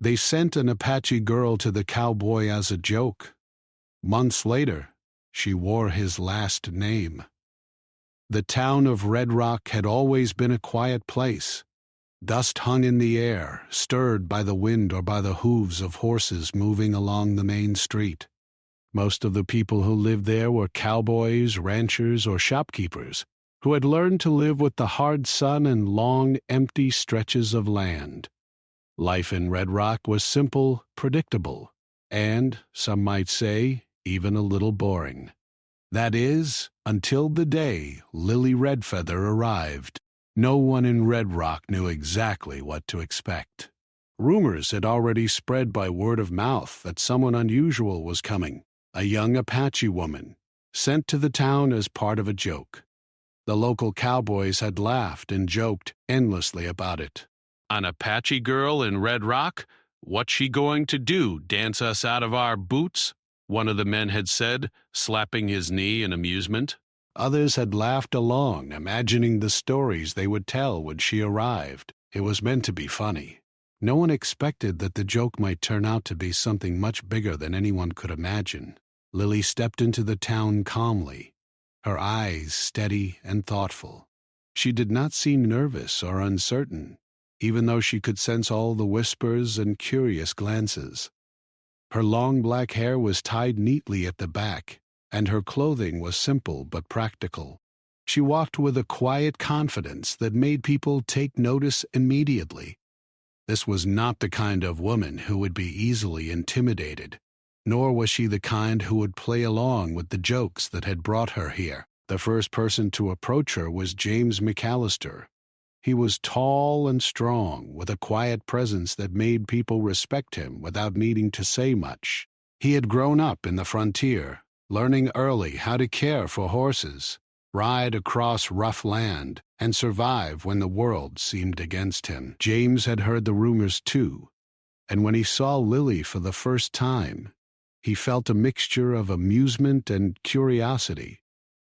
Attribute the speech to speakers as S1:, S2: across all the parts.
S1: They sent an Apache girl to the cowboy as a joke. Months later, she wore his last name. The town of Red Rock had always been a quiet place. Dust hung in the air, stirred by the wind or by the hooves of horses moving along the main street. Most of the people who lived there were cowboys, ranchers, or shopkeepers who had learned to live with the hard sun and long, empty stretches of land. Life in Red Rock was simple, predictable, and, some might say, even a little boring. That is, until the day Lily Redfeather arrived. No one in Red Rock knew exactly what to expect. Rumors had already spread by word of mouth that someone unusual was coming, a young Apache woman, sent to the town as part of a joke. The local cowboys had laughed and joked endlessly about it. "An Apache girl in Red Rock? What's she going to do, dance us out of our boots?" one of the men had said, slapping his knee in amusement. Others had laughed along, imagining the stories they would tell when she arrived. It was meant to be funny. No one expected that the joke might turn out to be something much bigger than anyone could imagine. Lily stepped into the town calmly, her eyes steady and thoughtful. She did not seem nervous or uncertain, even though she could sense all the whispers and curious glances. Her long black hair was tied neatly at the back, and her clothing was simple but practical. She walked with a quiet confidence that made people take notice immediately. This was not the kind of woman who would be easily intimidated, nor was she the kind who would play along with the jokes that had brought her here. The first person to approach her was James McAllister. He was tall and strong, with a quiet presence that made people respect him without needing to say much. He had grown up in the frontier, learning early how to care for horses, ride across rough land, and survive when the world seemed against him. James had heard the rumors too, and when he saw Lily for the first time, he felt a mixture of amusement and curiosity.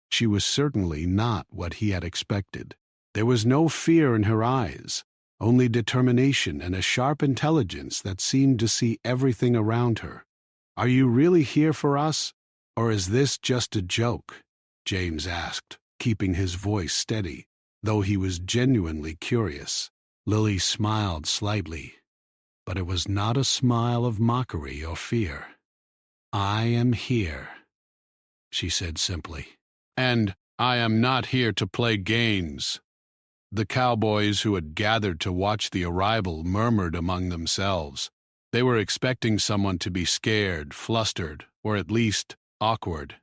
S1: She was certainly not what he had expected. There was no fear in her eyes, only determination and a sharp intelligence that seemed to see everything around her. "Are you really here for us, or is this just a joke?" James asked, keeping his voice steady, though he was genuinely curious. Lily smiled slightly, but it was not a smile of mockery or fear. "I am here," she said simply. "And I am not here to play games." The cowboys who had gathered to watch the arrival murmured among themselves. They were expecting someone to be scared, flustered, or at least awkward.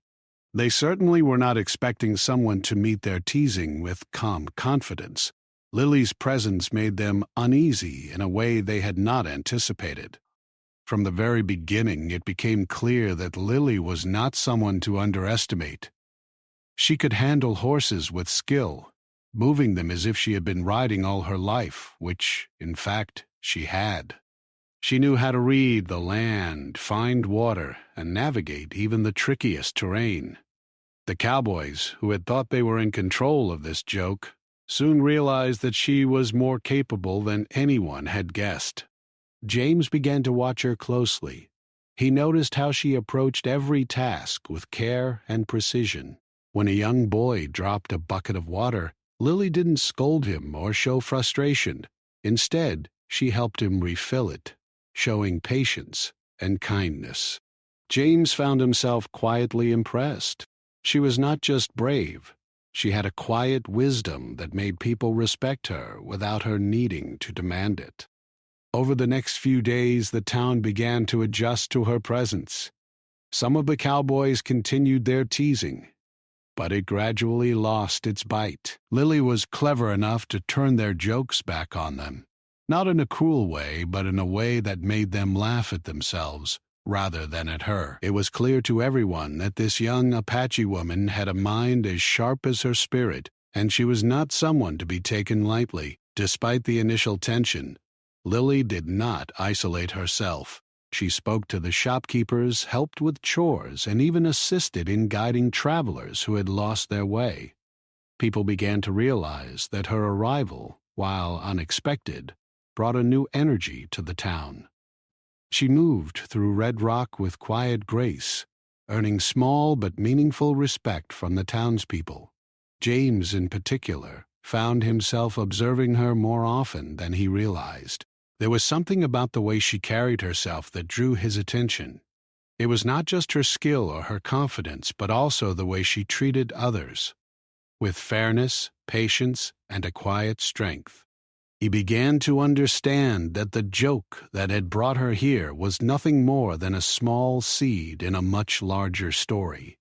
S1: They certainly were not expecting someone to meet their teasing with calm confidence. Lily's presence made them uneasy in a way they had not anticipated. From the very beginning, it became clear that Lily was not someone to underestimate. She could handle horses with skill, moving them as if she had been riding all her life, which, in fact, she had. She knew how to read the land, find water, and navigate even the trickiest terrain. The cowboys, who had thought they were in control of this joke, soon realized that she was more capable than anyone had guessed. James began to watch her closely. He noticed how she approached every task with care and precision. When a young boy dropped a bucket of water, Lily didn't scold him or show frustration. Instead, she helped him refill it, showing patience and kindness. James found himself quietly impressed. She was not just brave. She had a quiet wisdom that made people respect her without her needing to demand it. Over the next few days, the town began to adjust to her presence. Some of the cowboys continued their teasing, but it gradually lost its bite. Lily was clever enough to turn their jokes back on them, not in a cruel way, but in a way that made them laugh at themselves rather than at her. It was clear to everyone that this young Apache woman had a mind as sharp as her spirit, and she was not someone to be taken lightly. Despite the initial tension, Lily did not isolate herself. She spoke to the shopkeepers, helped with chores, and even assisted in guiding travelers who had lost their way. People began to realize that her arrival, while unexpected, brought a new energy to the town. She moved through Red Rock with quiet grace, earning small but meaningful respect from the townspeople. James, in particular, found himself observing her more often than he realized. There was something about the way she carried herself that drew his attention. It was not just her skill or her confidence, but also the way she treated others, with fairness, patience, and a quiet strength. He began to understand that the joke that had brought her here was nothing more than a small seed in a much larger story.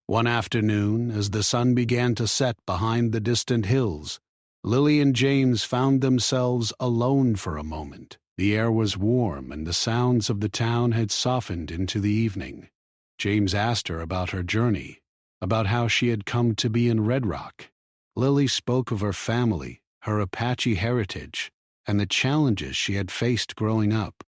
S1: One afternoon, as the sun began to set behind the distant hills, Lily and James found themselves alone for a moment. The air was warm and the sounds of the town had softened into the evening. James asked her about her journey, about how she had come to be in Red Rock. Lily spoke of her family, her Apache heritage, and the challenges she had faced growing up.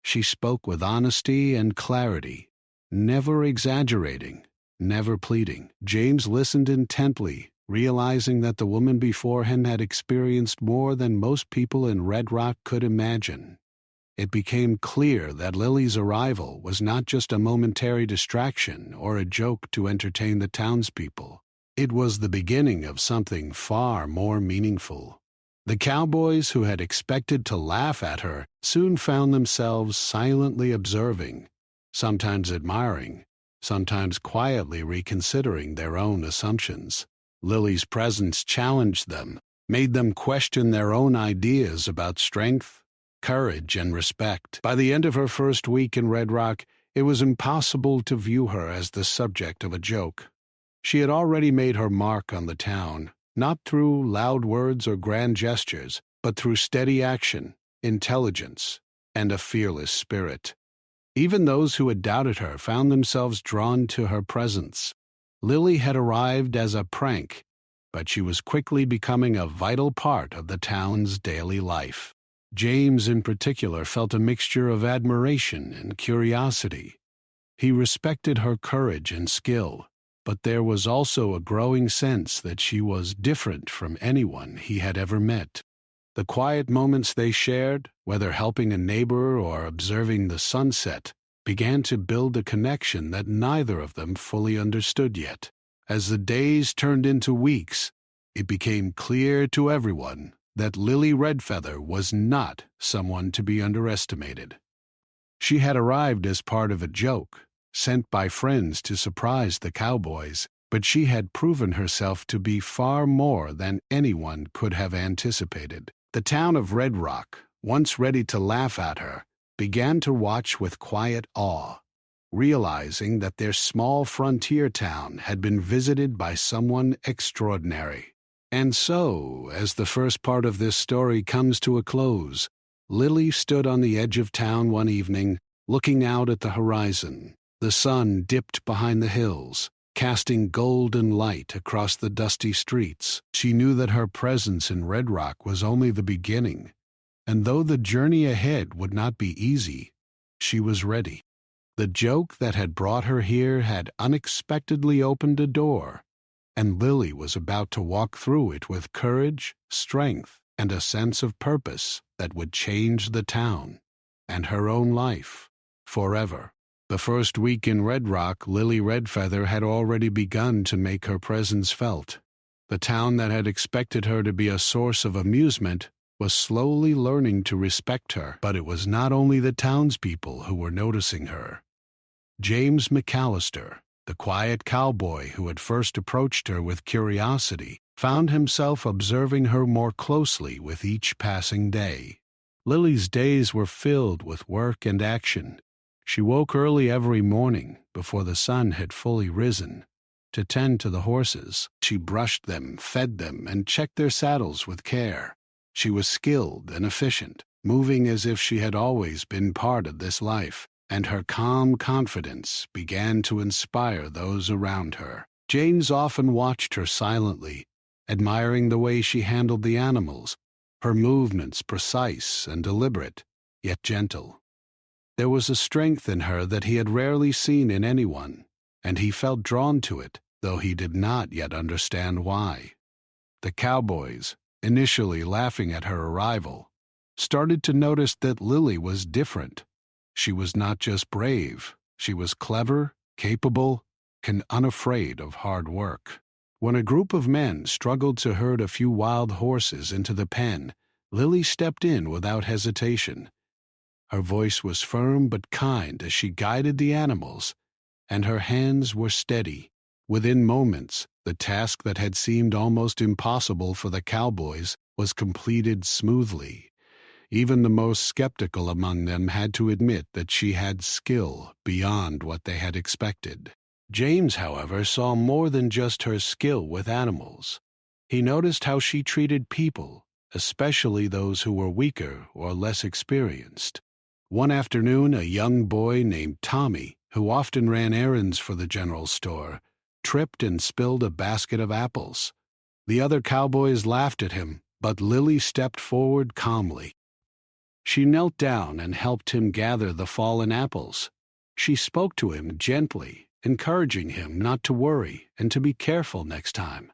S1: She spoke with honesty and clarity, never exaggerating, never pleading. James listened intently, realizing that the woman before him had experienced more than most people in Red Rock could imagine. It became clear that Lily's arrival was not just a momentary distraction or a joke to entertain the townspeople. It was the beginning of something far more meaningful. The cowboys who had expected to laugh at her soon found themselves silently observing, sometimes admiring, sometimes quietly reconsidering their own assumptions. Lily's presence challenged them, made them question their own ideas about strength, courage, and respect. By the end of her first week in Red Rock, it was impossible to view her as the subject of a joke. She had already made her mark on the town, not through loud words or grand gestures, but through steady action, intelligence, and a fearless spirit. Even those who had doubted her found themselves drawn to her presence. Lily had arrived as a prank, but she was quickly becoming a vital part of the town's daily life. James, in particular, felt a mixture of admiration and curiosity. He respected her courage and skill, but there was also a growing sense that she was different from anyone he had ever met. The quiet moments they shared, whether helping a neighbor or observing the sunset, began to build a connection that neither of them fully understood yet. As the days turned into weeks, it became clear to everyone that Lily Redfeather was not someone to be underestimated. She had arrived as part of a joke, sent by friends to surprise the cowboys, but she had proven herself to be far more than anyone could have anticipated. The town of Red Rock, once ready to laugh at her, began to watch with quiet awe, realizing that their small frontier town had been visited by someone extraordinary. And so, as the first part of this story comes to a close, Lily stood on the edge of town one evening, looking out at the horizon. The sun dipped behind the hills, casting golden light across the dusty streets. She knew that her presence in Red Rock was only the beginning, and though the journey ahead would not be easy, she was ready. The joke that had brought her here had unexpectedly opened a door, and Lily was about to walk through it with courage, strength, and a sense of purpose that would change the town and her own life forever. The first week in Red Rock, Lily Redfeather had already begun to make her presence felt. The town that had expected her to be a source of amusement was slowly learning to respect her. But it was not only the townspeople who were noticing her. James McAllister, the quiet cowboy who had first approached her with curiosity, found himself observing her more closely with each passing day. Lily's days were filled with work and action. She woke early every morning, before the sun had fully risen, to tend to the horses. She brushed them, fed them, and checked their saddles with care. She was skilled and efficient, moving as if she had always been part of this life, and her calm confidence began to inspire those around her. James often watched her silently, admiring the way she handled the animals, her movements precise and deliberate, yet gentle. There was a strength in her that he had rarely seen in anyone, and he felt drawn to it, though he did not yet understand why. The cowboys, initially laughing at her arrival, started to notice that Lily was different. She was not just brave, she was clever, capable, and unafraid of hard work. When a group of men struggled to herd a few wild horses into the pen, Lily stepped in without hesitation. Her voice was firm but kind as she guided the animals, and her hands were steady. Within moments, the task that had seemed almost impossible for the cowboys was completed smoothly. Even the most skeptical among them had to admit that she had skill beyond what they had expected. James, however, saw more than just her skill with animals. He noticed how she treated people, especially those who were weaker or less experienced. One afternoon, a young boy named Tommy, who often ran errands for the general store, tripped and spilled a basket of apples. The other cowboys laughed at him, but Lily stepped forward calmly. She knelt down and helped him gather the fallen apples. She spoke to him gently, encouraging him not to worry and to be careful next time.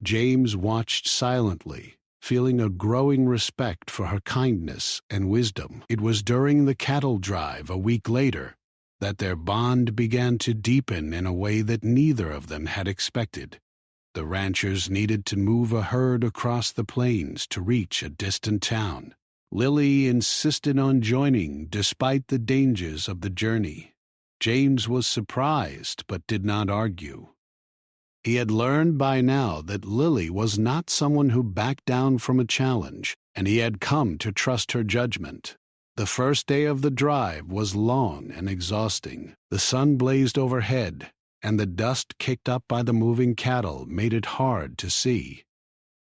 S1: James watched silently, feeling a growing respect for her kindness and wisdom. It was during the cattle drive a week later that their bond began to deepen in a way that neither of them had expected. The ranchers needed to move a herd across the plains to reach a distant town. Lily insisted on joining despite the dangers of the journey. James was surprised but did not argue. He had learned by now that Lily was not someone who backed down from a challenge, and he had come to trust her judgment. The first day of the drive was long and exhausting. The sun blazed overhead, and the dust kicked up by the moving cattle made it hard to see.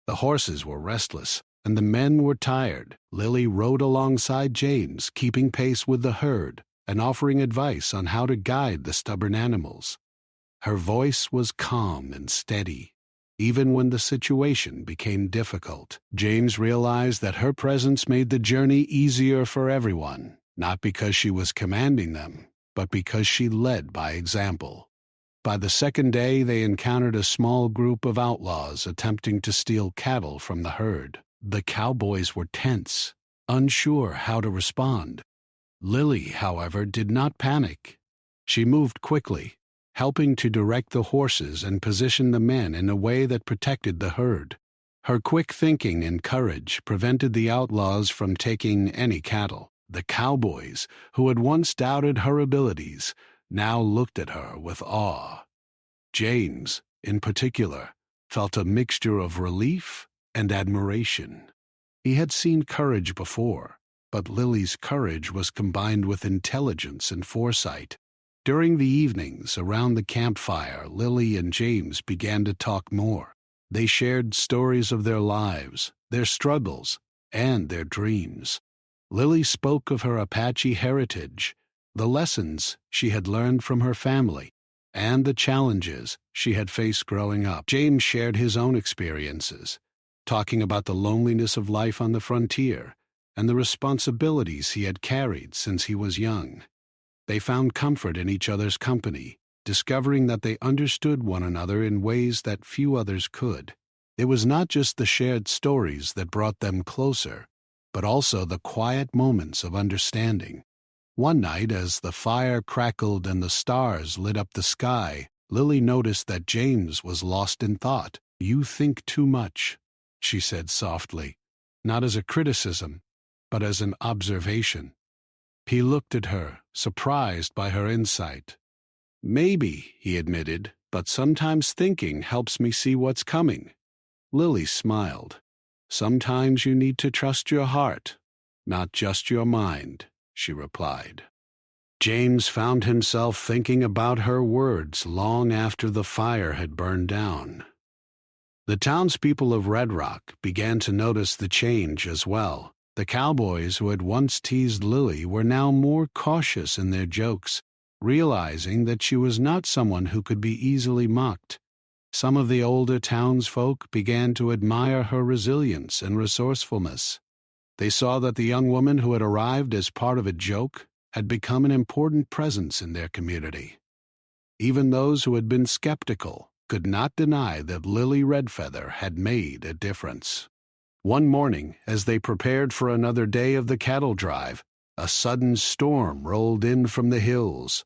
S1: The horses were restless, and the men were tired. Lily rode alongside James, keeping pace with the herd and offering advice on how to guide the stubborn animals. Her voice was calm and steady, even when the situation became difficult. James realized that her presence made the journey easier for everyone, not because she was commanding them, but because she led by example. By the second day, they encountered a small group of outlaws attempting to steal cattle from the herd. The cowboys were tense, unsure how to respond. Lily, however, did not panic. She moved quickly, helping to direct the horses and position the men in a way that protected the herd. Her quick thinking and courage prevented the outlaws from taking any cattle. The cowboys, who had once doubted her abilities, now looked at her with awe. James, in particular, felt a mixture of relief and admiration. He had seen courage before, but Lily's courage was combined with intelligence and foresight. During the evenings around the campfire, Lily and James began to talk more. They shared stories of their lives, their struggles, and their dreams. Lily spoke of her Apache heritage, the lessons she had learned from her family, and the challenges she had faced growing up. James shared his own experiences, talking about the loneliness of life on the frontier and the responsibilities he had carried since he was young. They found comfort in each other's company, discovering that they understood one another in ways that few others could. It was not just the shared stories that brought them closer, but also the quiet moments of understanding. One night, as the fire crackled and the stars lit up the sky, Lily noticed that James was lost in thought. "You think too much," she said softly, not as a criticism, but as an observation. He looked at her, surprised by her insight. "Maybe," he admitted, "but sometimes thinking helps me see what's coming." Lily smiled. "Sometimes you need to trust your heart, not just your mind," she replied. James found himself thinking about her words long after the fire had burned down. The townspeople of Red Rock began to notice the change as well. The cowboys who had once teased Lily were now more cautious in their jokes, realizing that she was not someone who could be easily mocked. Some of the older townsfolk began to admire her resilience and resourcefulness. They saw that the young woman who had arrived as part of a joke had become an important presence in their community. Even those who had been skeptical could not deny that Lily Redfeather had made a difference. One morning, as they prepared for another day of the cattle drive, A sudden storm rolled in from the hills.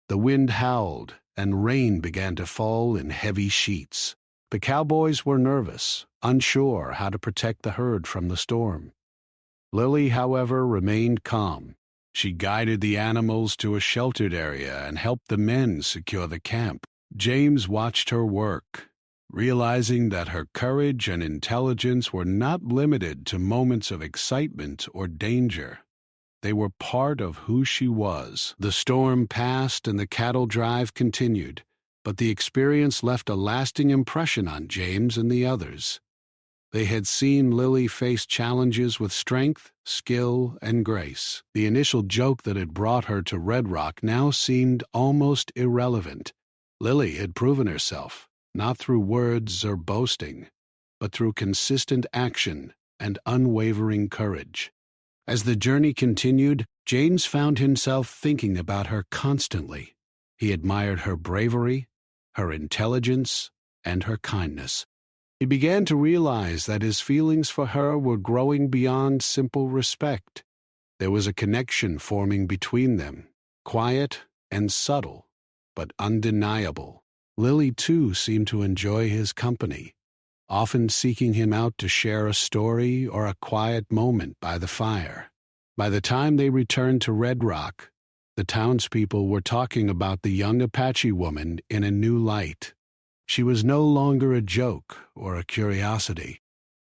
S1: The wind howled, and rain began to fall in heavy sheets. The cowboys were nervous, unsure how to protect the herd from the storm. Lily, however, remained calm. She guided the animals to a sheltered area and helped the men secure the camp. James watched her work, realizing that her courage and intelligence were not limited to moments of excitement or danger. They were part of who she was. The storm passed and the cattle drive continued, but the experience left a lasting impression on James and the others. They had seen Lily face challenges with strength, skill, and grace. The initial joke that had brought her to Red Rock now seemed almost irrelevant. Lily had proven herself, not through words or boasting, but through consistent action and unwavering courage. As the journey continued, James found himself thinking about her constantly. He admired her bravery, her intelligence, and her kindness. He began to realize that his feelings for her were growing beyond simple respect. There was a connection forming between them, quiet and subtle, but undeniable. Lily, too, seemed to enjoy his company, often seeking him out to share a story or a quiet moment by the fire. By the time they returned to Red Rock, the townspeople were talking about the young Apache woman in a new light. She was no longer a joke or a curiosity.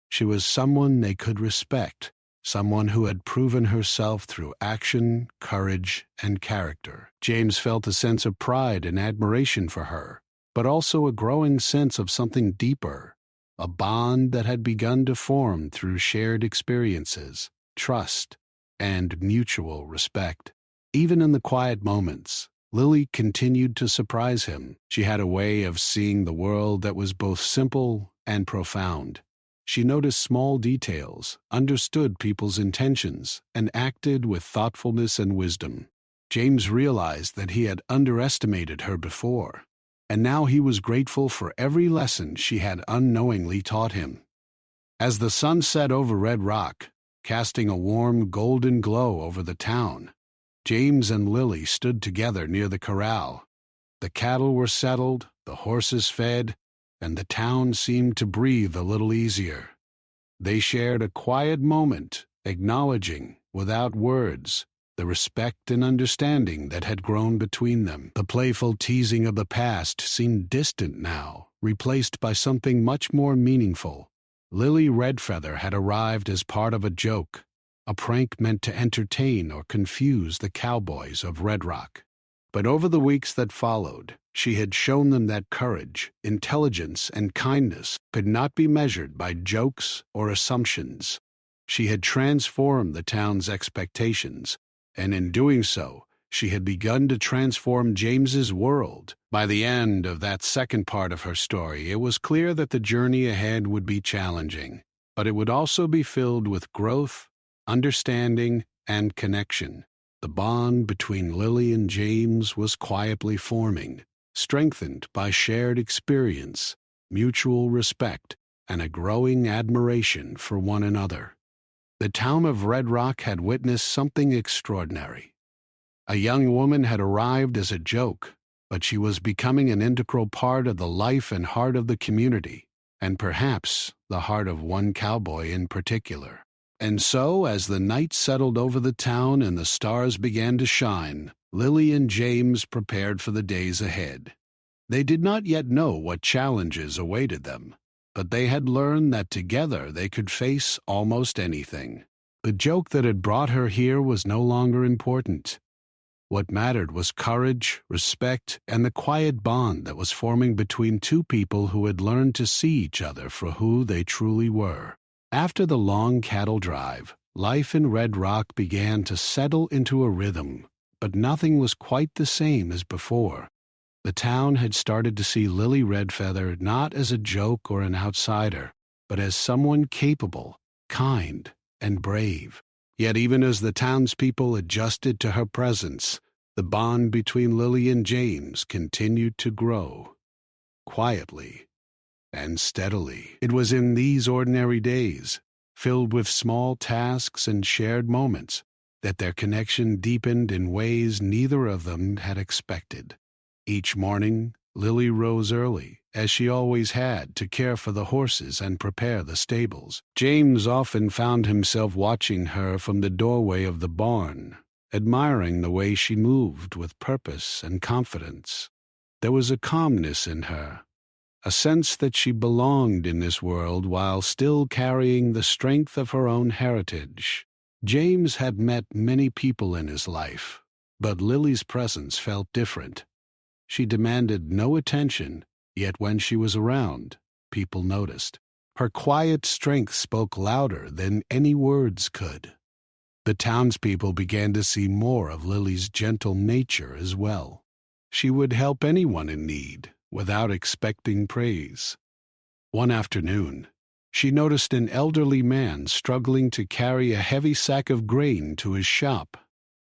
S1: She was someone they could respect, someone who had proven herself through action, courage, and character. James felt a sense of pride and admiration for her, but also a growing sense of something deeper, a bond that had begun to form through shared experiences, trust, and mutual respect. Even in the quiet moments, Lily continued to surprise him. She had a way of seeing the world that was both simple and profound. She noticed small details, understood people's intentions, and acted with thoughtfulness and wisdom. James realized that he had underestimated her before, and now he was grateful for every lesson she had unknowingly taught him. As the sun set over Red Rock, casting a warm golden glow over the town, James and Lily stood together near the corral. The cattle were settled, the horses fed, and the town seemed to breathe a little easier. They shared a quiet moment, acknowledging, without words, the respect and understanding that had grown between them. The playful teasing of the past seemed distant now, replaced by something much more meaningful. Lily Redfeather had arrived as part of a joke, a prank meant to entertain or confuse the cowboys of Red Rock. But over the weeks that followed, she had shown them that courage, intelligence, and kindness could not be measured by jokes or assumptions. She had transformed the town's expectations, and in doing so, she had begun to transform James's world. By the end of that second part of her story, it was clear that the journey ahead would be challenging, but it would also be filled with growth, understanding, and connection. The bond between Lily and James was quietly forming, strengthened by shared experience, mutual respect, and a growing admiration for one another. The town of Red Rock had witnessed something extraordinary. A young woman had arrived as a joke, but she was becoming an integral part of the life and heart of the community, and perhaps the heart of one cowboy in particular. And so, as the night settled over the town and the stars began to shine, Lily and James prepared for the days ahead. They did not yet know what challenges awaited them, but they had learned that together they could face almost anything. The joke that had brought her here was no longer important. What mattered was courage, respect, and the quiet bond that was forming between two people who had learned to see each other for who they truly were. After the long cattle drive, life in Red Rock began to settle into a rhythm, but nothing was quite the same as before. The town had started to see Lily Redfeather not as a joke or an outsider, but as someone capable, kind, and brave. Yet even as the townspeople adjusted to her presence, the bond between Lily and James continued to grow, quietly and steadily. It was in these ordinary days, filled with small tasks and shared moments, that their connection deepened in ways neither of them had expected. Each morning, Lily rose early, as she always had, to care for the horses and prepare the stables. James often found himself watching her from the doorway of the barn, admiring the way she moved with purpose and confidence. There was a calmness in her, a sense that she belonged in this world while still carrying the strength of her own heritage. James had met many people in his life, but Lily's presence felt different. She demanded no attention, yet when she was around, people noticed. Her quiet strength spoke louder than any words could. The townspeople began to see more of Lily's gentle nature as well. She would help anyone in need, without expecting praise. One afternoon, she noticed an elderly man struggling to carry a heavy sack of grain to his shop.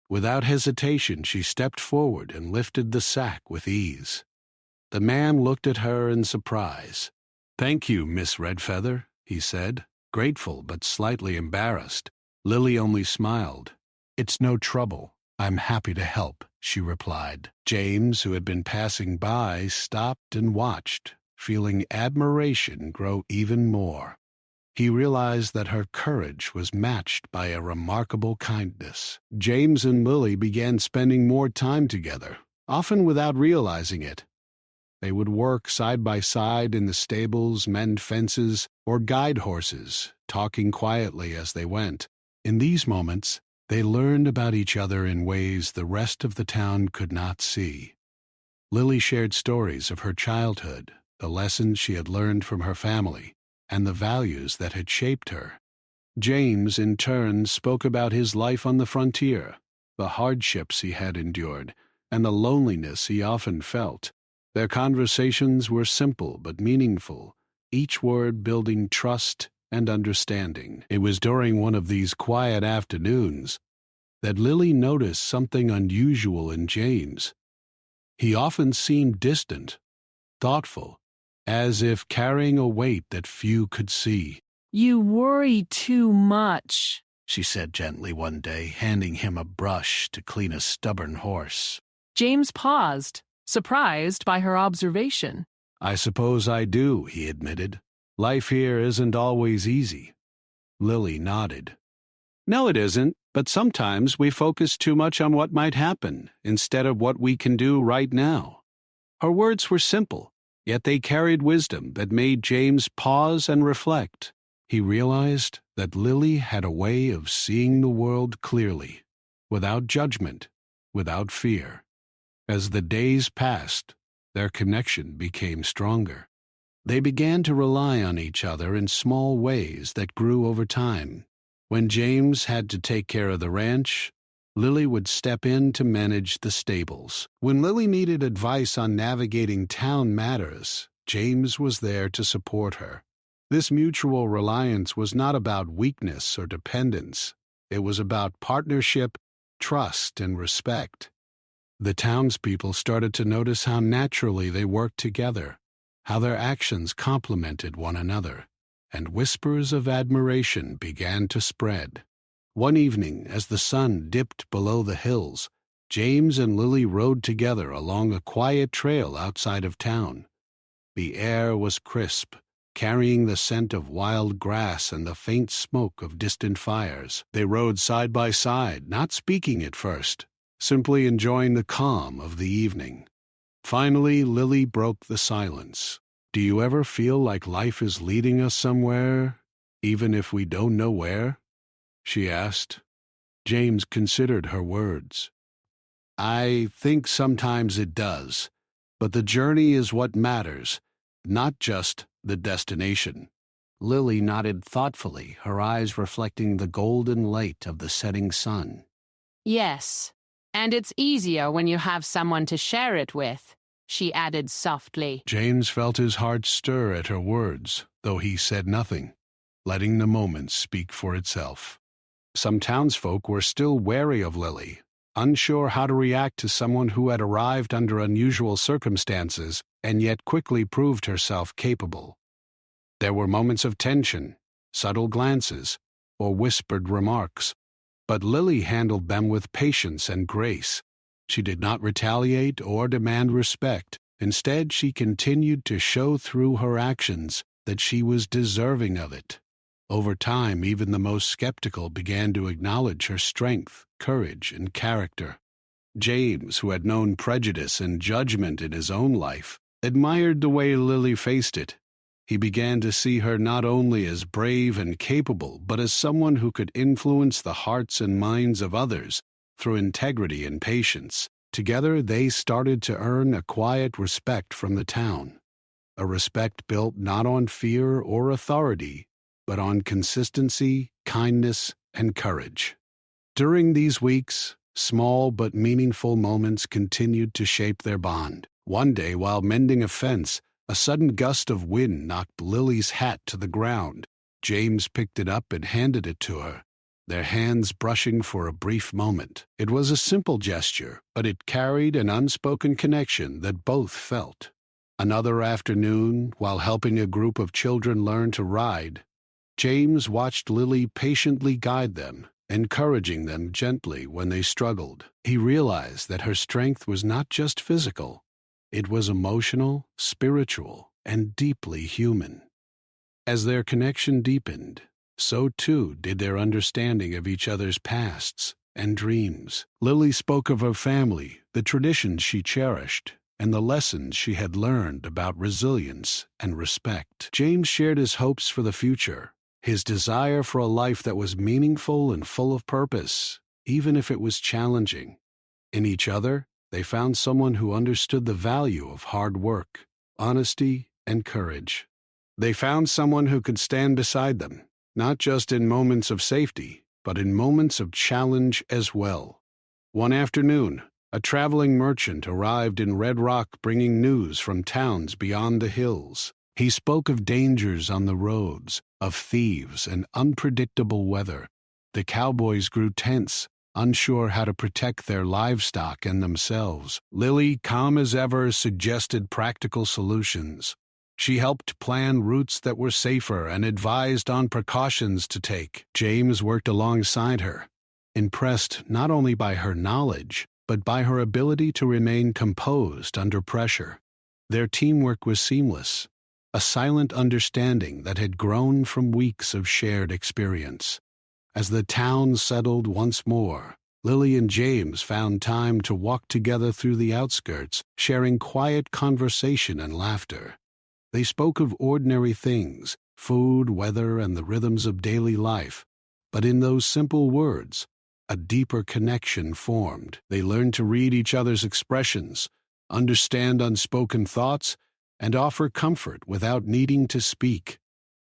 S1: Without hesitation, she stepped forward and lifted the sack with ease. The man looked at her in surprise. "Thank you, Miss Redfeather," he said, grateful but slightly embarrassed. Lily only smiled. "It's no trouble. I'm happy to help," she replied. James, who had been passing by, stopped and watched, feeling admiration grow even more. He realized that her courage was matched by a remarkable kindness. James and Lily began spending more time together, often without realizing it. They would work side by side in the stables, mend fences, or guide horses, talking quietly as they went. In these moments, they learned about each other in ways the rest of the town could not see. Lily shared stories of her childhood, the lessons she had learned from her family, and the values that had shaped her. James, in turn, spoke about his life on the frontier, the hardships he had endured, and the loneliness he often felt. Their conversations were simple but meaningful, each word building trust and understanding. It was during one of these quiet afternoons that Lily noticed something unusual in James. He often seemed distant, thoughtful, as if carrying a weight that few could see.
S2: "You worry too much,"
S1: she said gently one day, handing him a brush to clean a stubborn horse.
S2: James paused, surprised by her observation.
S1: "I suppose I do," he admitted. "Life here isn't always easy." Lily nodded. "No, it isn't, but sometimes we focus too much on what might happen instead of what we can do right now." Her words were simple, yet they carried wisdom that made James pause and reflect. He realized that Lily had a way of seeing the world clearly, without judgment, without fear. As the days passed, their connection became stronger. They began to rely on each other in small ways that grew over time. When James had to take care of the ranch, Lily would step in to manage the stables. When Lily needed advice on navigating town matters, James was there to support her. This mutual reliance was not about weakness or dependence. It was about partnership, trust, and respect. The townspeople started to notice how naturally they worked together, how their actions complemented one another, and whispers of admiration began to spread. One evening, as the sun dipped below the hills, James and Lily rode together along a quiet trail outside of town. The air was crisp, carrying the scent of wild grass and the faint smoke of distant fires. They rode side by side, not speaking at first, simply enjoying the calm of the evening. Finally, Lily broke the silence. "Do you ever feel like life is leading us somewhere, even if we don't know where?" she asked. James considered her words. "I think sometimes it does, but the journey is what matters, not just the destination." Lily nodded thoughtfully, her eyes reflecting the golden light of the setting sun.
S2: "Yes, and it's easier when you have someone to share it with," she added softly.
S1: James felt his heart stir at her words, though he said nothing, letting the moment speak for itself. Some townsfolk were still wary of Lily, unsure how to react to someone who had arrived under unusual circumstances and yet quickly proved herself capable. There were moments of tension, subtle glances, or whispered remarks. But Lily handled them with patience and grace. She did not retaliate or demand respect. Instead, she continued to show through her actions that she was deserving of it. Over time, even the most skeptical began to acknowledge her strength, courage, and character. James, who had known prejudice and judgment in his own life, admired the way Lily faced it. He began to see her not only as brave and capable, but as someone who could influence the hearts and minds of others through integrity and patience. Together, they started to earn a quiet respect from the town, a respect built not on fear or authority, but on consistency, kindness, and courage. During these weeks, small but meaningful moments continued to shape their bond. One day, while mending a fence, a sudden gust of wind knocked Lily's hat to the ground. James picked it up and handed it to her, their hands brushing for a brief moment. It was a simple gesture, but it carried an unspoken connection that both felt. Another afternoon, while helping a group of children learn to ride, James watched Lily patiently guide them, encouraging them gently when they struggled. He realized that her strength was not just physical. It was emotional, spiritual, and deeply human. As their connection deepened, so too did their understanding of each other's pasts and dreams. Lily spoke of her family, the traditions she cherished, and the lessons she had learned about resilience and respect. James shared his hopes for the future, his desire for a life that was meaningful and full of purpose, even if it was challenging. In each other, they found someone who understood the value of hard work, honesty, and courage. They found someone who could stand beside them, not just in moments of safety, but in moments of challenge as well. One afternoon, a traveling merchant arrived in Red Rock bringing news from towns beyond the hills. He spoke of dangers on the roads, of thieves and unpredictable weather. The cowboys grew tense, unsure how to protect their livestock and themselves. Lily, calm as ever, suggested practical solutions. She helped plan routes that were safer and advised on precautions to take. James worked alongside her, impressed not only by her knowledge, but by her ability to remain composed under pressure. Their teamwork was seamless, a silent understanding that had grown from weeks of shared experience. As the town settled once more, Lily and James found time to walk together through the outskirts, sharing quiet conversation and laughter. They spoke of ordinary things, food, weather, and the rhythms of daily life. But in those simple words, a deeper connection formed. They learned to read each other's expressions, understand unspoken thoughts, and offer comfort without needing to speak.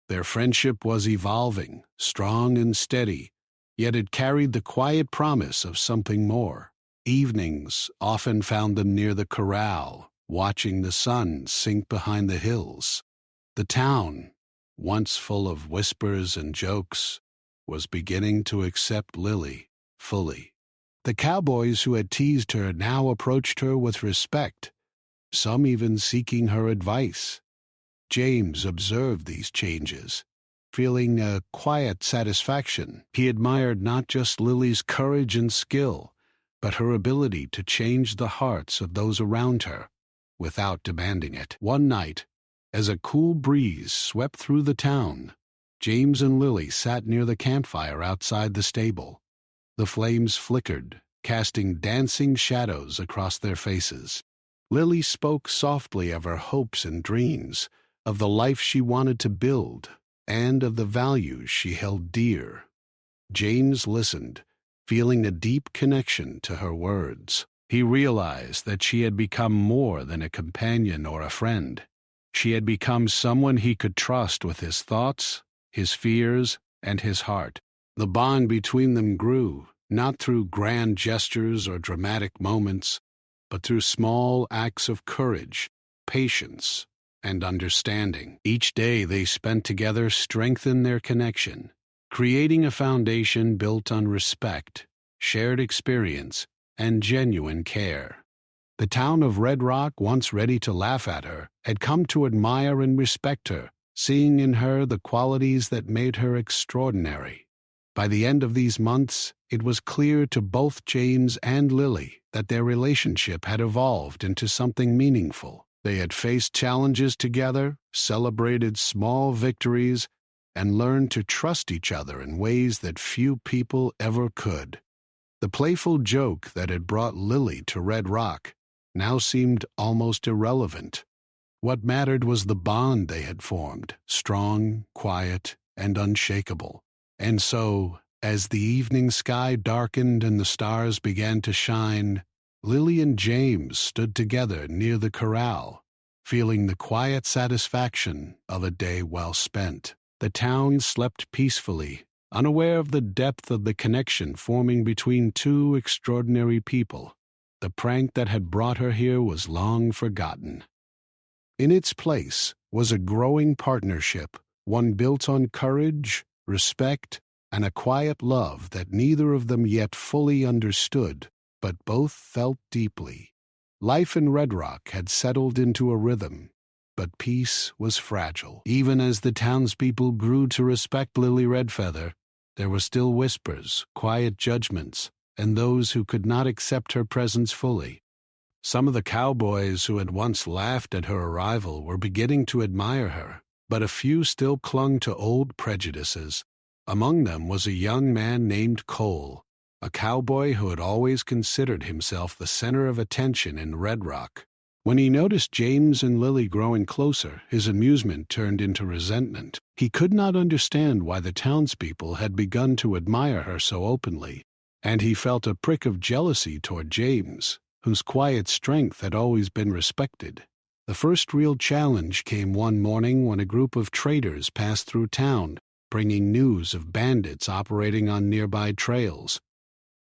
S1: Their friendship was evolving, strong and steady, yet it carried the quiet promise of something more. Evenings often found them near the corral, watching the sun sink behind the hills. The town, once full of whispers and jokes, was beginning to accept Lily fully. The cowboys who had teased her now approached her with respect, some even seeking her advice. James observed these changes, feeling a quiet satisfaction. He admired not just Lily's courage and skill, but her ability to change the hearts of those around her without demanding it. One night, as a cool breeze swept through the town, James and Lily sat near the campfire outside the stable. The flames flickered, casting dancing shadows across their faces. Lily spoke softly of her hopes and dreams, of the life she wanted to build, and of the values she held dear. James listened, feeling a deep connection to her words. He realized that she had become more than a companion or a friend. She had become someone he could trust with his thoughts, his fears, and his heart. The bond between them grew, not through grand gestures or dramatic moments, but through small acts of courage, patience, and understanding. Each day they spent together strengthened their connection, creating a foundation built on respect, shared experience, and genuine care. The town of Red Rock, once ready to laugh at her, had come to admire and respect her, seeing in her the qualities that made her extraordinary. By the end of these months, it was clear to both James and Lily that their relationship had evolved into something meaningful. They had faced challenges together, celebrated small victories, and learned to trust each other in ways that few people ever could. The playful joke that had brought Lily to Red Rock now seemed almost irrelevant. What mattered was the bond they had formed, strong, quiet, and unshakable. And so, as the evening sky darkened and the stars began to shine, Lily and James stood together near the corral, feeling the quiet satisfaction of a day well spent. The town slept peacefully, unaware of the depth of the connection forming between two extraordinary people. The prank that had brought her here was long forgotten. In its place was a growing partnership, one built on courage, respect, and a quiet love that neither of them yet fully understood, but both felt deeply. Life in Red Rock had settled into a rhythm, but peace was fragile. Even as the townspeople grew to respect Lily Redfeather, there were still whispers, quiet judgments, and those who could not accept her presence fully. Some of the cowboys who had once laughed at her arrival were beginning to admire her, but a few still clung to old prejudices. Among them was a young man named Cole, a cowboy who had always considered himself the center of attention in Red Rock. When he noticed James and Lily growing closer, his amusement turned into resentment. He could not understand why the townspeople had begun to admire her so openly, and he felt a prick of jealousy toward James, whose quiet strength had always been respected. The first real challenge came one morning when a group of traders passed through town, bringing news of bandits operating on nearby trails.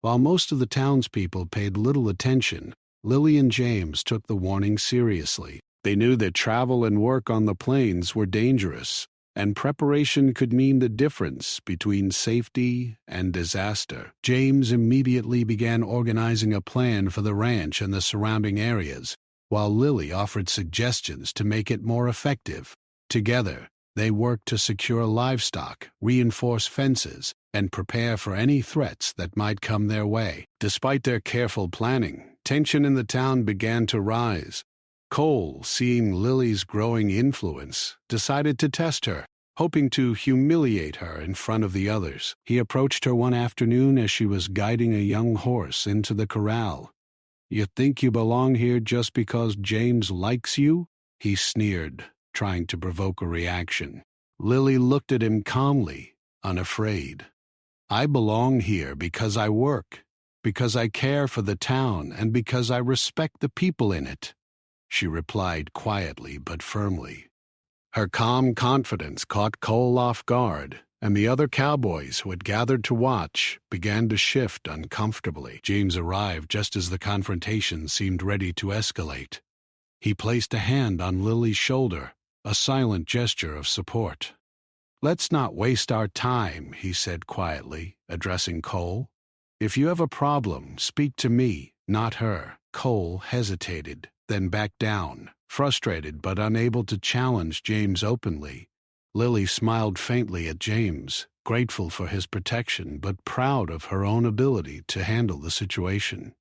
S1: While most of the townspeople paid little attention, Lily and James took the warning seriously. They knew that travel and work on the plains were dangerous, and preparation could mean the difference between safety and disaster. James immediately began organizing a plan for the ranch and the surrounding areas, while Lily offered suggestions to make it more effective. Together, they worked to secure livestock, reinforce fences, and prepare for any threats that might come their way. Despite their careful planning, tension in the town began to rise. Cole, seeing Lily's growing influence, decided to test her, hoping to humiliate her in front of the others. He approached her one afternoon as she was guiding a young horse into the corral. "You think you belong here just because James likes you?" he sneered, trying to provoke a reaction. Lily looked at him calmly, unafraid. "I belong here because I work, because I care for the town, and because I respect the people in it," she replied quietly but firmly. Her calm confidence caught Cole off guard, and the other cowboys who had gathered to watch began to shift uncomfortably. James arrived just as the confrontation seemed ready to escalate. He placed a hand on Lily's shoulder, a silent gesture of support. "Let's not waste our time," he said quietly, addressing Cole. "If you have a problem, speak to me, not her." Cole hesitated, then backed down, frustrated but unable to challenge James openly. Lily smiled faintly at James, grateful for his protection but proud of her own ability to handle the situation.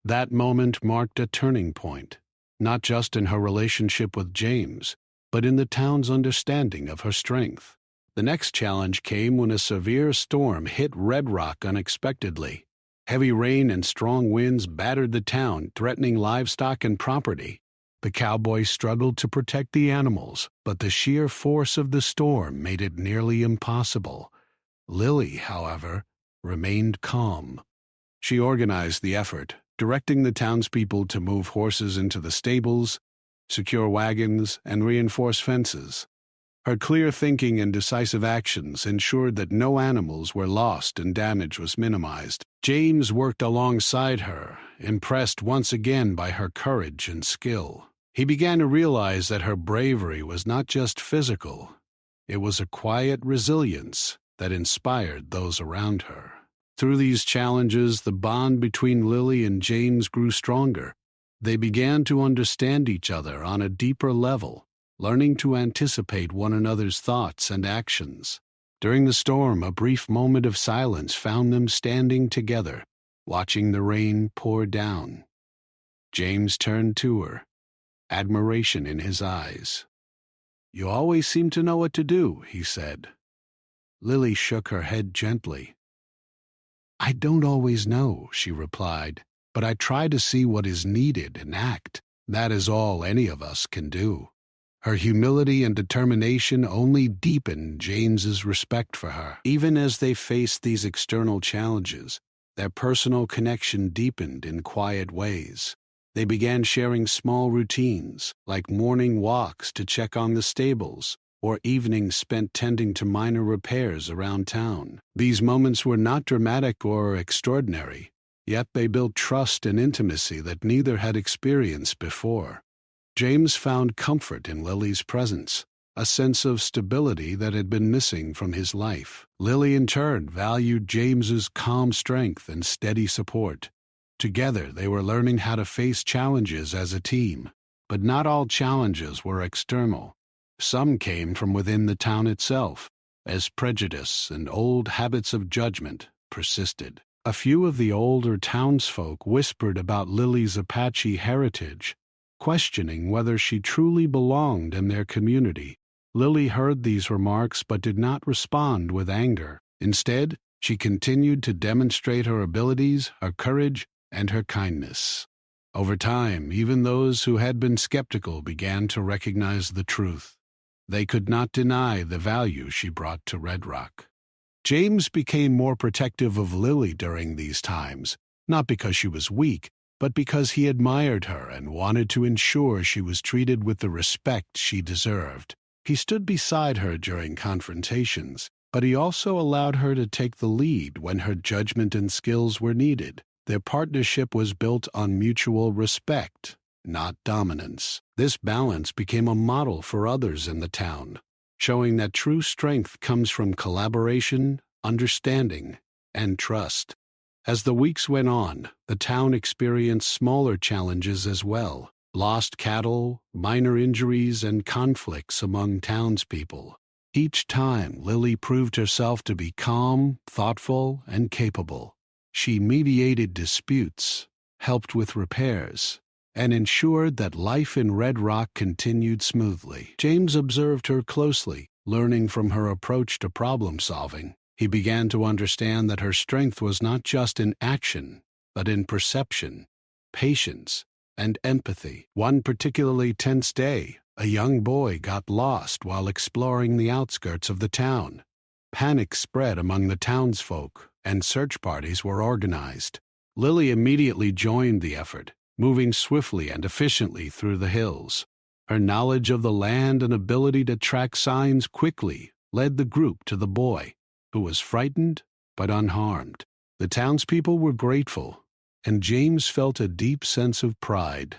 S1: That moment marked a turning point, not just in her relationship with James, but in the town's understanding of her strength. The next challenge came when a severe storm hit Red Rock unexpectedly. Heavy rain and strong winds battered the town, threatening livestock and property. The cowboys struggled to protect the animals, but the sheer force of the storm made it nearly impossible. Lily, however, remained calm. She organized the effort, directing the townspeople to move horses into the stables, secure wagons, and reinforce fences. Her clear thinking and decisive actions ensured that no animals were lost and damage was minimized. James worked alongside her, impressed once again by her courage and skill. He began to realize that her bravery was not just physical, it was a quiet resilience that inspired those around her. Through these challenges, the bond between Lily and James grew stronger. They began to understand each other on a deeper level, learning to anticipate one another's thoughts and actions. During the storm, a brief moment of silence found them standing together, watching the rain pour down. James turned to her, admiration in his eyes. "You always seem to know what to do," he said. Lily shook her head gently. "I don't always know," she replied, "but I try to see what is needed and act. That is all any of us can do." Her humility and determination only deepened James's respect for her. Even as they faced these external challenges, their personal connection deepened in quiet ways. They began sharing small routines, like morning walks to check on the stables, or evenings spent tending to minor repairs around town. These moments were not dramatic or extraordinary, yet they built trust and intimacy that neither had experienced before. James found comfort in Lily's presence, a sense of stability that had been missing from his life. Lily, in turn, valued James's calm strength and steady support. Together, they were learning how to face challenges as a team. But not all challenges were external. Some came from within the town itself, as prejudice and old habits of judgment persisted. A few of the older townsfolk whispered about Lily's Apache heritage, questioning whether she truly belonged in their community. Lily heard these remarks but did not respond with anger. Instead, she continued to demonstrate her abilities, her courage, and her kindness. Over time, even those who had been skeptical began to recognize the truth. They could not deny the value she brought to Red Rock. James became more protective of Lily during these times, not because she was weak, but because he admired her and wanted to ensure she was treated with the respect she deserved. He stood beside her during confrontations, but he also allowed her to take the lead when her judgment and skills were needed. Their partnership was built on mutual respect, not dominance. This balance became a model for others in the town, showing that true strength comes from collaboration, understanding, and trust. As the weeks went on, the town experienced smaller challenges as well: lost cattle, minor injuries, and conflicts among townspeople. Each time, Lily proved herself to be calm, thoughtful, and capable. She mediated disputes, helped with repairs, and ensured that life in Red Rock continued smoothly. James observed her closely, learning from her approach to problem-solving. He began to understand that her strength was not just in action, but in perception, patience, and empathy. One particularly tense day, a young boy got lost while exploring the outskirts of the town. Panic spread among the townsfolk, and search parties were organized. Lily immediately joined the effort, moving swiftly and efficiently through the hills. Her knowledge of the land and ability to track signs quickly led the group to the boy, who was frightened but unharmed. The townspeople were grateful, and James felt a deep sense of pride.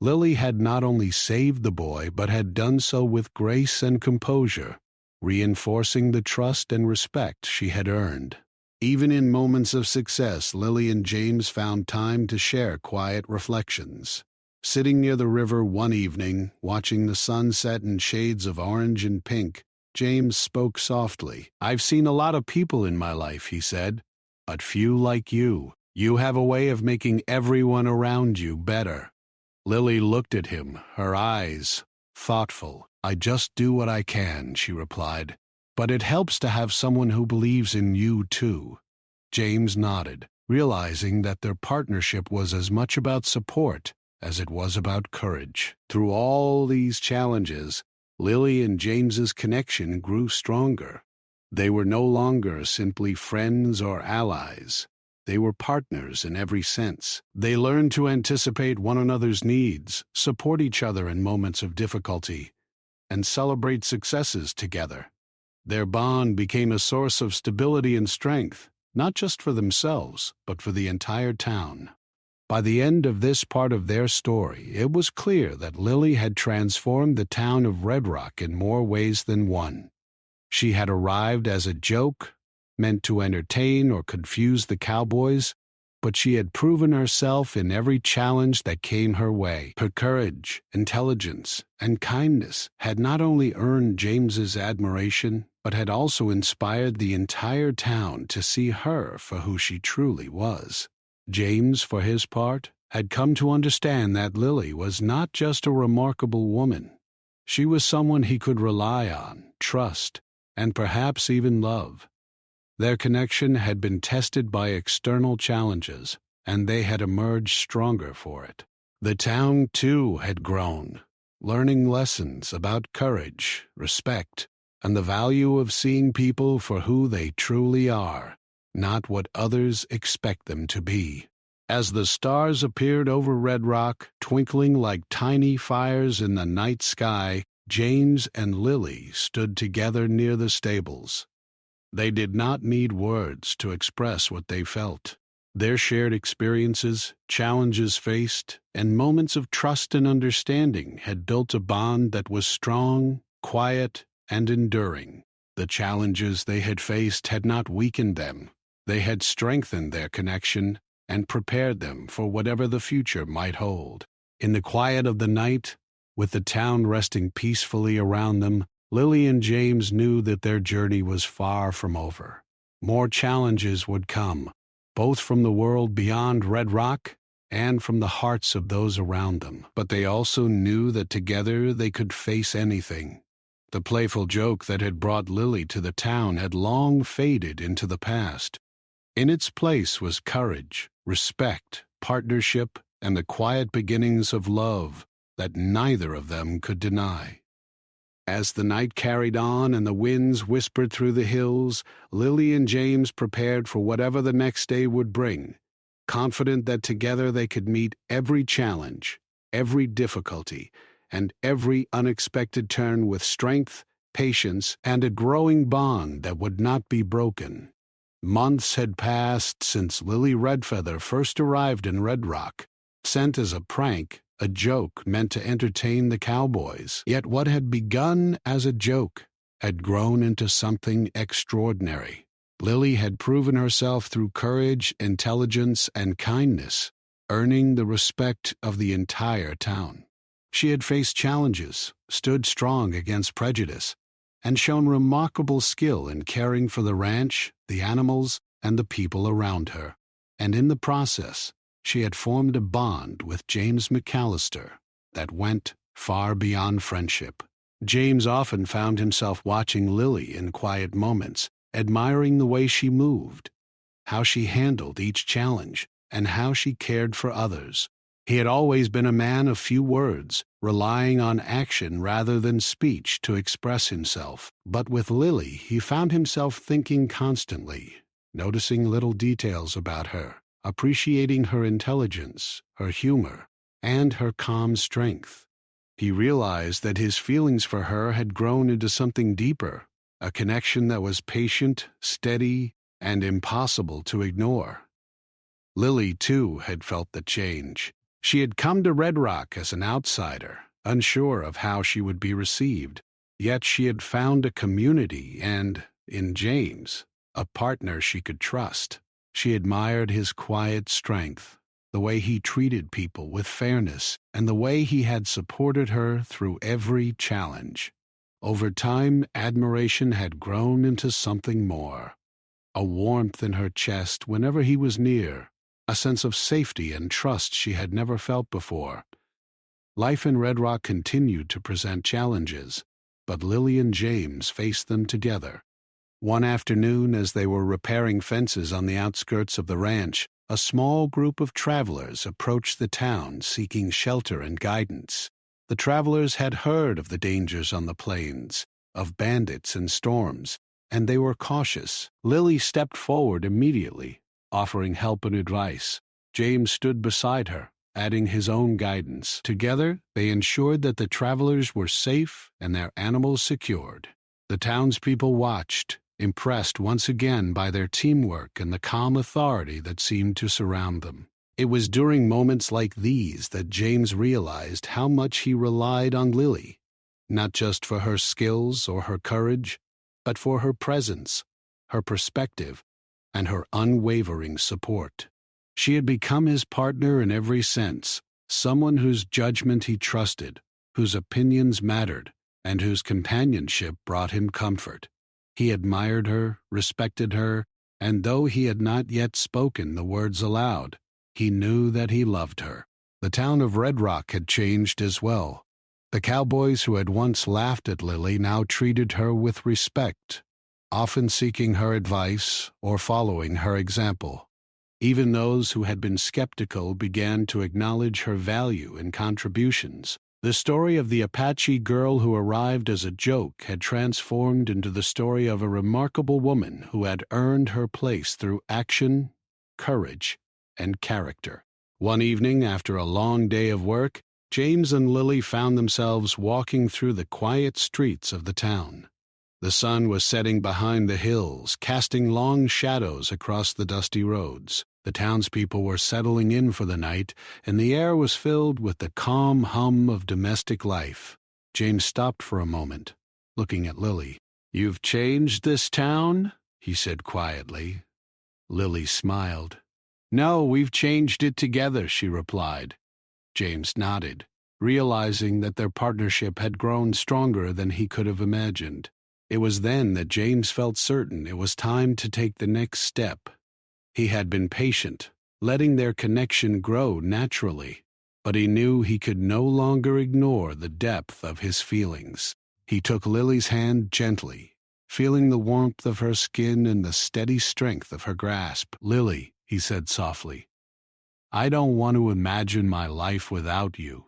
S1: Lily had not only saved the boy but had done so with grace and composure, reinforcing the trust and respect she had earned. Even in moments of success, Lily and James found time to share quiet reflections. Sitting near the river one evening, watching the sun set in shades of orange and pink, James spoke softly. "I've seen a lot of people in my life," he said, "but few like you. You have a way of making everyone around you better." Lily looked at him, her eyes thoughtful. "I just do what I can," she replied. "But it helps to have someone who believes in you too." James nodded, realizing that their partnership was as much about support as it was about courage. Through all these challenges, Lily and James's connection grew stronger. They were no longer simply friends or allies. They were partners in every sense. They learned to anticipate one another's needs, support each other in moments of difficulty, and celebrate successes together. Their bond became a source of stability and strength, not just for themselves, but for the entire town. By the end of this part of their story, it was clear that Lily had transformed the town of Red Rock in more ways than one. She had arrived as a joke, meant to entertain or confuse the cowboys, but she had proven herself in every challenge that came her way. Her courage, intelligence, and kindness had not only earned James's admiration, but had also inspired the entire town to see her for who she truly was. James, for his part, had come to understand that Lily was not just a remarkable woman. She was someone he could rely on, trust, and perhaps even love. Their connection had been tested by external challenges, and they had emerged stronger for it. The town, too, had grown, learning lessons about courage, respect, and the value of seeing people for who they truly are, not what others expect them to be. As the stars appeared over Red Rock, twinkling like tiny fires in the night sky, James and Lily stood together near the stables. They did not need words to express what they felt. Their shared experiences, challenges faced, and moments of trust and understanding had built a bond that was strong, quiet, and enduring. The challenges they had faced had not weakened them. They had strengthened their connection and prepared them for whatever the future might hold. In the quiet of the night, with the town resting peacefully around them, Lily and James knew that their journey was far from over. More challenges would come, both from the world beyond Red Rock and from the hearts of those around them. But they also knew that together they could face anything. The playful joke that had brought Lily to the town had long faded into the past. In its place was courage, respect, partnership, and the quiet beginnings of love that neither of them could deny. As the night carried on and the winds whispered through the hills, Lily and James prepared for whatever the next day would bring, confident that together they could meet every challenge, every difficulty, and every unexpected turn with strength, patience, and a growing bond that would not be broken. Months had passed since Lily Redfeather first arrived in Red Rock, sent as a prank, a joke meant to entertain the cowboys. Yet what had begun as a joke had grown into something extraordinary. Lily had proven herself through courage, intelligence, and kindness, earning the respect of the entire town. She had faced challenges, stood strong against prejudice, and shown remarkable skill in caring for the ranch, the animals, and the people around her. And in the process, she had formed a bond with James McAllister that went far beyond friendship. James often found himself watching Lily in quiet moments, admiring the way she moved, how she handled each challenge, and how she cared for others. He had always been a man of few words, relying on action rather than speech to express himself. But with Lily, he found himself thinking constantly, noticing little details about her, appreciating her intelligence, her humor, and her calm strength. He realized that his feelings for her had grown into something deeper, a connection that was patient, steady, and impossible to ignore. Lily, too, had felt the change. She had come to Red Rock as an outsider, unsure of how she would be received, yet she had found a community and, in James, a partner she could trust. She admired his quiet strength, the way he treated people with fairness, and the way he had supported her through every challenge. Over time, admiration had grown into something more, a warmth in her chest whenever he was near, a sense of safety and trust she had never felt before. Life in Red Rock continued to present challenges, but Lily and James faced them together. One afternoon, as they were repairing fences on the outskirts of the ranch, a small group of travelers approached the town seeking shelter and guidance. The travelers had heard of the dangers on the plains, of bandits and storms, and they were cautious. Lily stepped forward immediately, offering help and advice. James stood beside her, adding his own guidance. Together, they ensured that the travelers were safe and their animals secured. The townspeople watched, impressed once again by their teamwork and the calm authority that seemed to surround them. It was during moments like these that James realized how much he relied on Lily, not just for her skills or her courage, but for her presence, her perspective, and her unwavering support. She had become his partner in every sense, someone whose judgment he trusted, whose opinions mattered, and whose companionship brought him comfort. He admired her, respected her, and though he had not yet spoken the words aloud, he knew that he loved her. The town of Red Rock had changed as well. The cowboys who had once laughed at Lily now treated her with respect, often seeking her advice or following her example. Even those who had been skeptical began to acknowledge her value and contributions. The story of the Apache girl who arrived as a joke had transformed into the story of a remarkable woman who had earned her place through action, courage, and character. One evening, after a long day of work, James and Lily found themselves walking through the quiet streets of the town. The sun was setting behind the hills, casting long shadows across the dusty roads. The townspeople were settling in for the night, and the air was filled with the calm hum of domestic life. James stopped for a moment, looking at Lily. "You've changed this town?" he said quietly. Lily smiled. "No, we've changed it together," she replied. James nodded, realizing that their partnership had grown stronger than he could have imagined. It was then that James felt certain it was time to take the next step. He had been patient, letting their connection grow naturally, but he knew he could no longer ignore the depth of his feelings. He took Lily's hand gently, feeling the warmth of her skin and the steady strength of her grasp. "Lily," he said softly, "I don't want to imagine my life without you.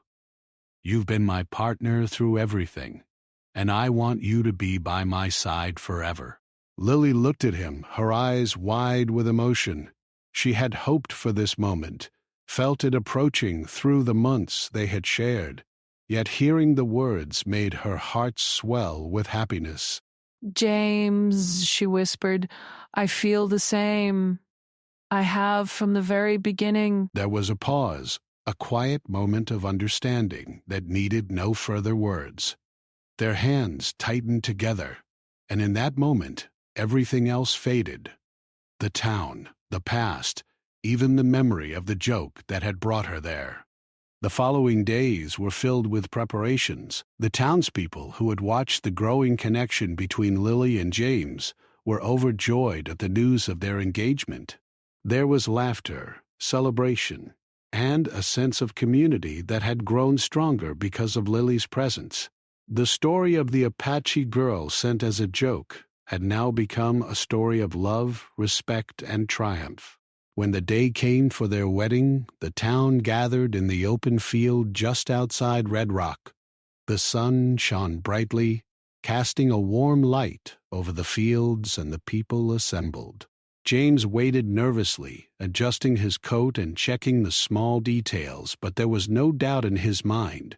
S1: You've been my partner through everything, and I want you to be by my side forever." Lily looked at him, her eyes wide with emotion. She had hoped for this moment, felt it approaching through the months they had shared, yet hearing the words made her heart swell with happiness.
S3: "James," she whispered, "I feel the same. I have from the very beginning."
S1: There was a pause, a quiet moment of understanding that needed no further words. Their hands tightened together, and in that moment, everything else faded. The town, the past, even the memory of the joke that had brought her there. The following days were filled with preparations. The townspeople who had watched the growing connection between Lily and James were overjoyed at the news of their engagement. There was laughter, celebration, and a sense of community that had grown stronger because of Lily's presence. The story of the Apache girl sent as a joke had now become a story of love, respect, and triumph. When the day came for their wedding, the town gathered in the open field just outside Red Rock. The sun shone brightly, casting a warm light over the fields and the people assembled. James waited nervously, adjusting his coat and checking the small details, but there was no doubt in his mind.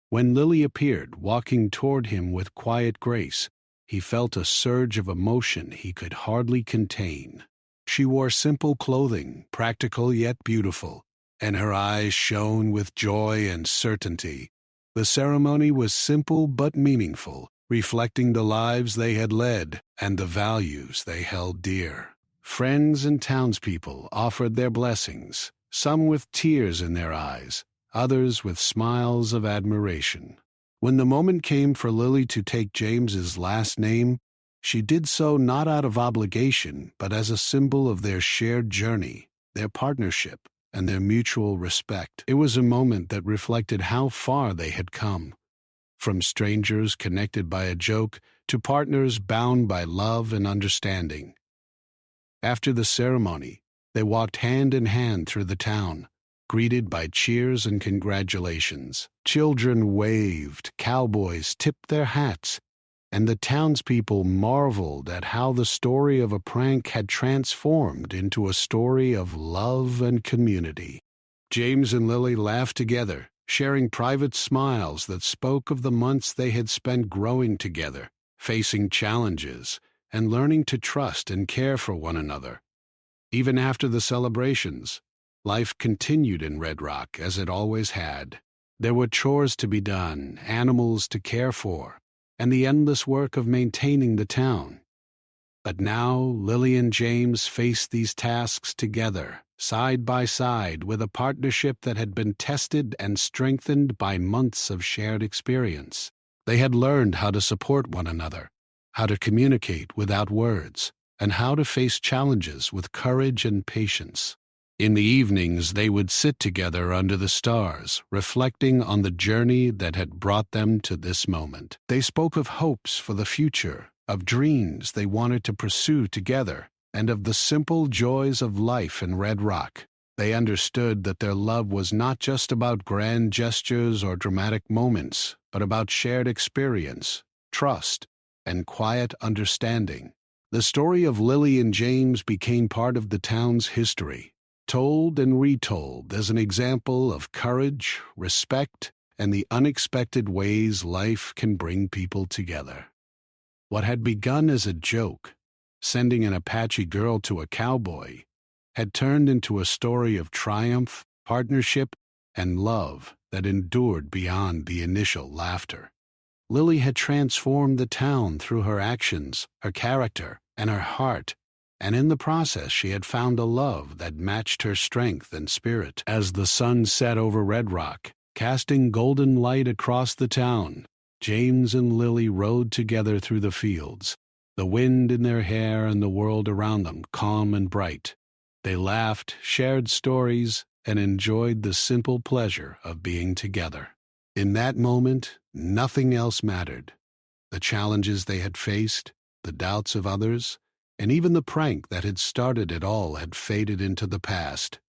S1: When Lily appeared, walking toward him with quiet grace, he felt a surge of emotion he could hardly contain. She wore simple clothing, practical yet beautiful, and her eyes shone with joy and certainty. The ceremony was simple but meaningful, reflecting the lives they had led and the values they held dear. Friends and townspeople offered their blessings, some with tears in their eyes, others with smiles of admiration. When the moment came for Lily to take James's last name, she did so not out of obligation, but as a symbol of their shared journey, their partnership, and their mutual respect. It was a moment that reflected how far they had come, from strangers connected by a joke to partners bound by love and understanding. After the ceremony, they walked hand in hand through the town, greeted by cheers and congratulations. Children waved, cowboys tipped their hats, and the townspeople marveled at how the story of a prank had transformed into a story of love and community. James and Lily laughed together, sharing private smiles that spoke of the months they had spent growing together, facing challenges, and learning to trust and care for one another. Even after the celebrations, life continued in Red Rock as it always had. There were chores to be done, animals to care for, and the endless work of maintaining the town. But now Lily and James faced these tasks together, side by side with a partnership that had been tested and strengthened by months of shared experience. They had learned how to support one another, how to communicate without words, and how to face challenges with courage and patience. In the evenings, they would sit together under the stars, reflecting on the journey that had brought them to this moment. They spoke of hopes for the future, of dreams they wanted to pursue together, and of the simple joys of life in Red Rock. They understood that their love was not just about grand gestures or dramatic moments, but about shared experience, trust, and quiet understanding. The story of Lily and James became part of the town's history, told and retold as an example of courage, respect, and the unexpected ways life can bring people together. What had begun as a joke, sending an Apache girl to a cowboy, had turned into a story of triumph, partnership, and love that endured beyond the initial laughter. Lily had transformed the town through her actions, her character, and her heart, and in the process she had found a love that matched her strength and spirit. As the sun set over Red Rock, casting golden light across the town, James and Lily rode together through the fields, the wind in their hair and the world around them calm and bright. They laughed, shared stories, and enjoyed the simple pleasure of being together. In that moment, nothing else mattered. The challenges they had faced, the doubts of others, and even the prank that had started it all had faded into the past.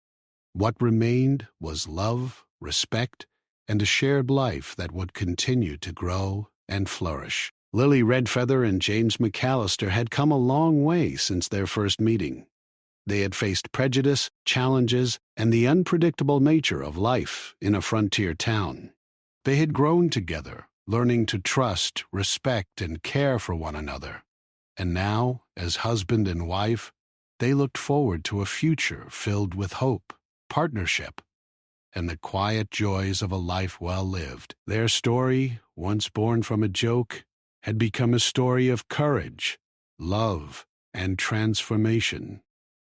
S1: What remained was love, respect, and a shared life that would continue to grow and flourish. Lily Redfeather and James McAllister had come a long way since their first meeting. They had faced prejudice, challenges, and the unpredictable nature of life in a frontier town. They had grown together, learning to trust, respect, and care for one another. And now, as husband and wife, they looked forward to a future filled with hope, partnership, and the quiet joys of a life well lived. Their story, once born from a joke, had become a story of courage, love, and transformation.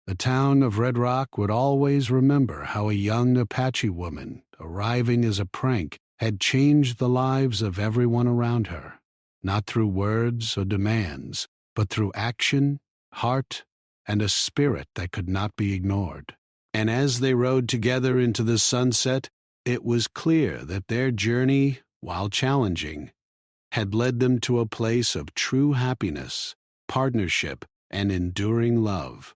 S1: The town of Red Rock would always remember how a young Apache woman, arriving as a prank, had changed the lives of everyone around her, not through words or demands, but through action, heart, and a spirit that could not be ignored. And as they rode together into the sunset, it was clear that their journey, while challenging, had led them to a place of true happiness, partnership, and enduring love.